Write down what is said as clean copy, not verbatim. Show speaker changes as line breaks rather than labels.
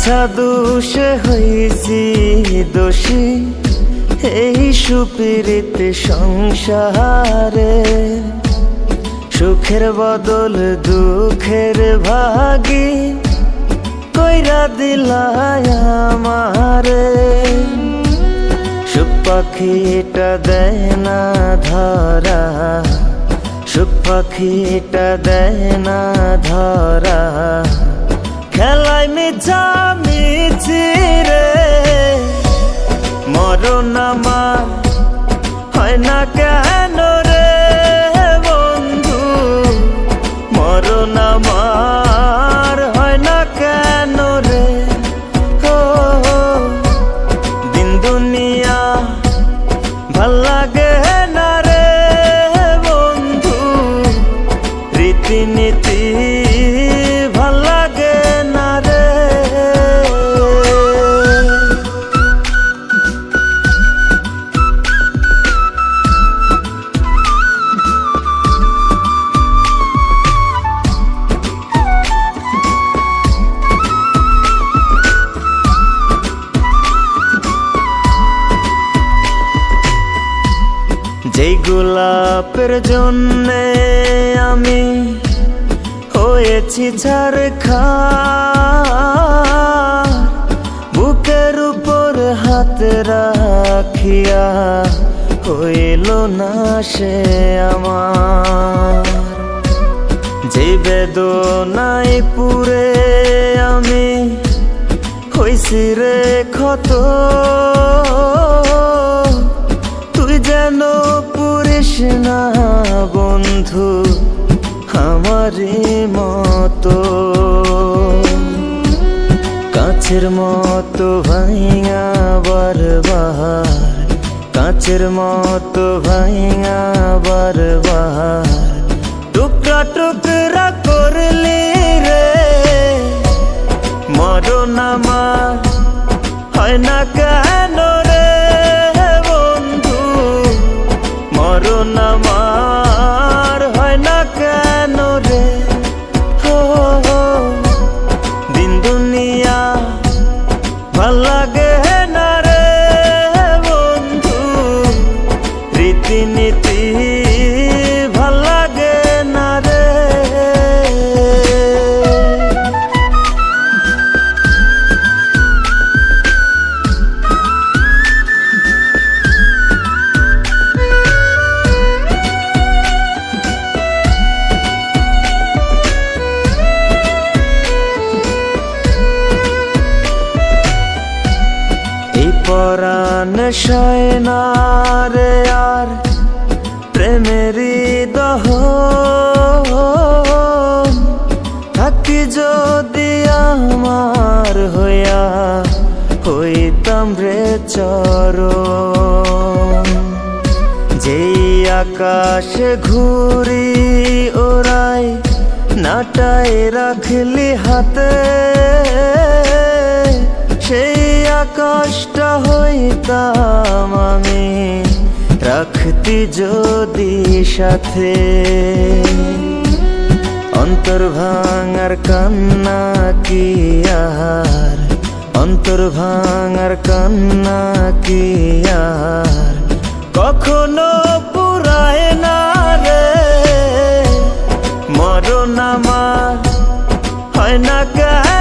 মিছা দোষে হয়েছি দোষী এই সুপীড়িত সংসারে। সুখের বদল দুঃখের ভাগী কইরা দিলায় আমারে। সুখ পাখিটা দেয় না ধরা, সুখ পাখিটা দেয় না ধরা, খেলায় মিছা মিছি রে। মরণ আমার হয় না কেন রে বন্ধু, মরণ আমার হয় না কেন রে। ও দিন দুনিয়া ভাল লাগে না রে বন্ধু, রীতিনীতি ভাল লাগে না রে। যেই গোলাপের জন্যে আমি হয়েছি ছারখার, বুকের উপর হাত রাখিয়া হইল না সে আমার। যে বেদনায় পুরে আমি হইছি রে ক্ষত, তুই যেন পুরিস না বন্ধু আমারই মতো। কাছের মতো ভাইয়া বারবার, কাছের মতো ভাইয়া বারবার, টুকরা টুকরা করলি রে। মরণ আমার হয় না কেন রে বন্ধু, মরণ আমার হয় না কেন রে। ও দিন দুনিয়া ভাল লাগে না রে বন্ধু, রীতিনীতি ভাল লাগে না রে। পরাণ সয় না রে আর প্রেমেরই দহন, থাকি যদি আমার হইয়া হইতাম রে চরণ। যেই আকাশে ঘুরি ওরাই নাটাই রাখলি হাতে, সেই আকাশটা হইতাম আমি রাখতি যদি সাথে। অন্তর ভাঙার কান্না কি আর, অন্তর ভাঙার কান্না কি আর কখনো পুরায় না রে। মরণ আমার হয় না কেন